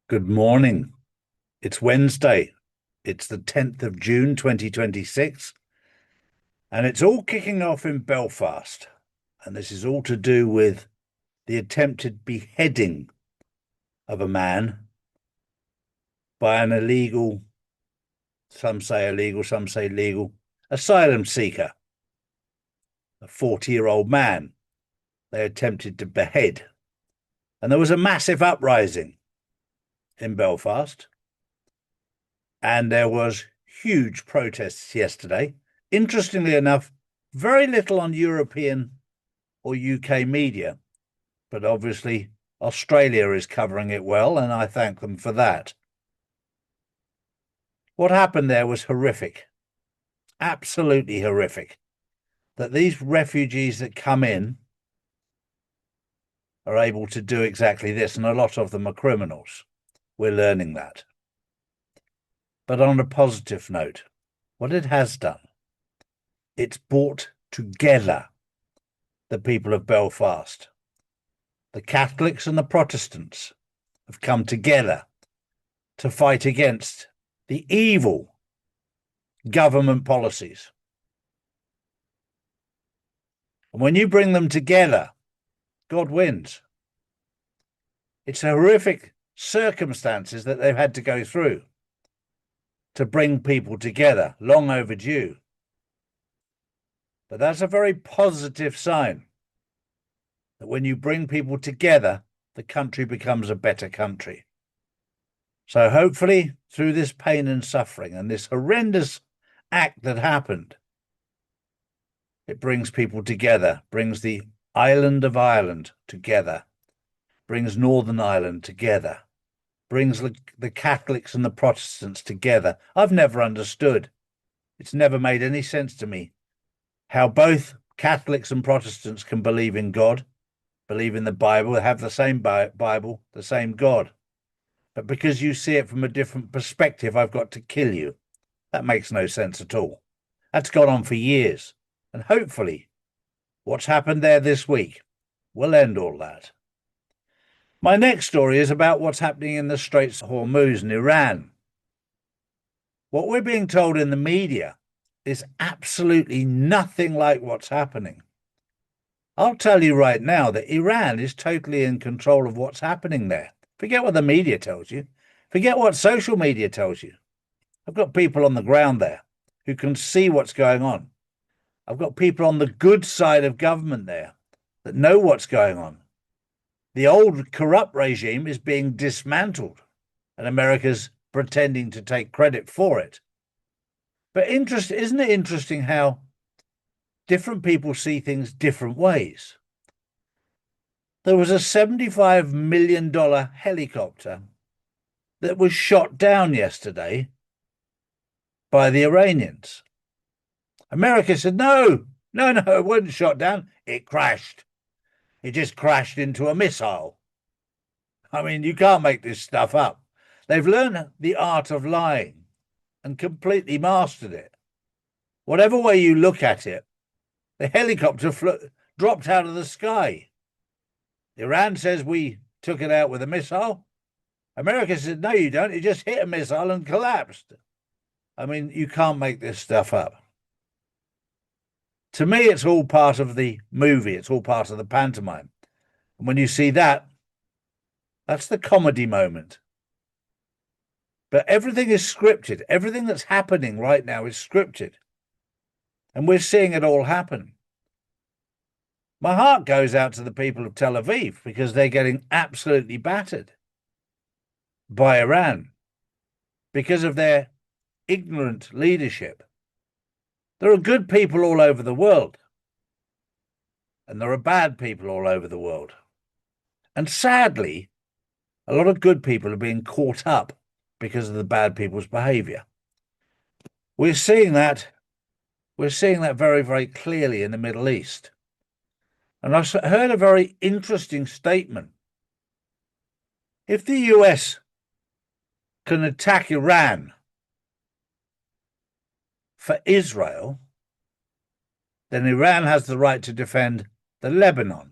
Good morning. It's Wednesday. It's the 10th of June, 2026, and it's all kicking off in Belfast. And this is all to do with the attempted beheading of a man by an illegal, some say illegal, some say legal, asylum seeker, a 40-year-old man. They attempted to behead. And there was a massive uprising in Belfast. And there was huge protests yesterday. Interestingly enough, very little on European or UK media, but obviously Australia is covering it well, and I thank them for that. What happened there was horrific, absolutely horrific, that these refugees that come in are able to do exactly this, and a lot of them are criminals. We're learning that. But on a positive note, what it has done, it's brought together the people of Belfast. The Catholics and the Protestants have come together to fight against the evil government policies. And when you bring them together, God wins. It's horrific circumstances that they've had to go through to bring people together, long overdue. But that's a very positive sign that when you bring people together, the country becomes a better country. So hopefully, through this pain and suffering and this horrendous act that happened, it brings people together, brings the island of Ireland together, brings Northern Ireland together, brings the Catholics and the Protestants together. I've never understood. It's never made any sense to me how both Catholics and Protestants can believe in God, believe in the Bible, have the same Bible, the same God. But because you see it from a different perspective, I've got to kill you. That makes no sense at all. That's gone on for years. And hopefully, what's happened there this week will end all that. My next story is about what's happening in the Strait of Hormuz in Iran. What we're being told in the media is absolutely nothing like what's happening. I'll tell you right now that Iran is totally in control of what's happening there. Forget what the media tells you. Forget what social media tells you. I've got people on the ground there who can see what's going on. I've got people on the good side of government there that know what's going on. The old corrupt regime is being dismantled, and America's pretending to take credit for it. But isn't it interesting how different people see things different ways? There was a $75 million helicopter that was shot down yesterday by the Iranians. America said, no, it wasn't shot down. It crashed. It just crashed into a missile. I mean, you can't make this stuff up. They've learned the art of lying and completely mastered it. Whatever way you look at it, the helicopter dropped out of the sky. Iran says we took it out with a missile. America said, no, you don't. It just hit a missile and collapsed. I mean, you can't make this stuff up. To me, it's all part of the movie. It's all part of the pantomime. And when you see that, that's the comedy moment. But everything is scripted. Everything that's happening right now is scripted. And we're seeing it all happen. My heart goes out to the people of Tel Aviv because they're getting absolutely battered by Iran because of their ignorant leadership. There are good people all over the world, and there are bad people all over the world. And sadly, a lot of good people are being caught up because of the bad people's behavior. We're seeing that very, very clearly in the Middle East. And I heard a very interesting statement. If the US can attack Iran for Israel, then Iran has the right to defend the Lebanon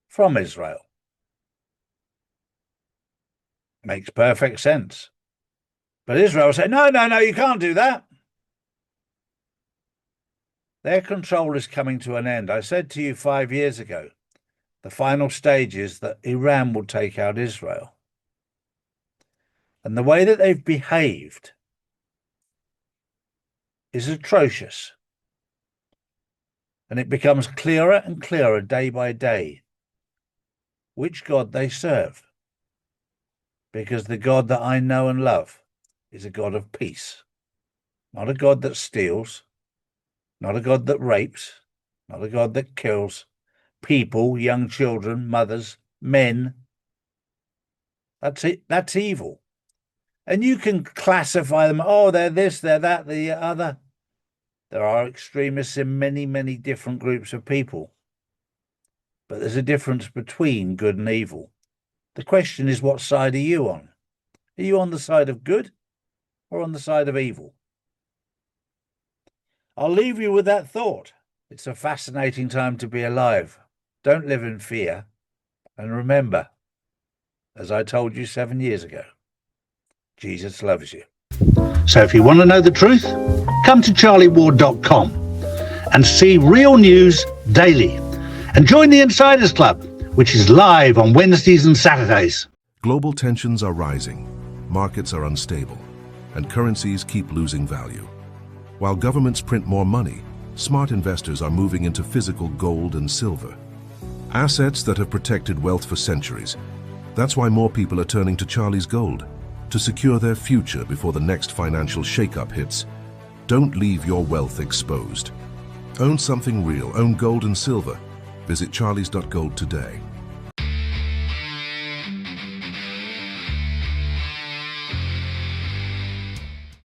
from Israel. Makes perfect sense. But Israel said, no, you can't do that. Their control is coming to an end. I said to you 5 years ago, the final stage is that Iran will take out Israel. And the way that they've behaved is atrocious. And it becomes clearer and clearer day by day which God they serve. Because the God that I know and love is a God of peace, not a God that steals, not a God that rapes, not a God that kills people, young children, mothers, men. That's it. That's evil. And you can classify them, oh, they're this, they're that, the other. There are extremists in many, many different groups of people. But there's a difference between good and evil. The question is, what side are you on? Are you on the side of good or on the side of evil? I'll leave you with that thought. It's a fascinating time to be alive. Don't live in fear. And remember, as I told you 7 years ago, Jesus loves you. So if you want to know the truth, come to charlieward.com and see real news daily. And join the Insiders Club, which is live on Wednesdays and Saturdays. Global tensions are rising, markets are unstable, and currencies keep losing value. While governments print more money, smart investors are moving into physical gold and silver. Assets that have protected wealth for centuries. That's why more people are turning to Charlie's Gold to secure their future before the next financial shakeup hits. Don't leave your wealth exposed. Own something real, own gold and silver. Visit charlies.gold today.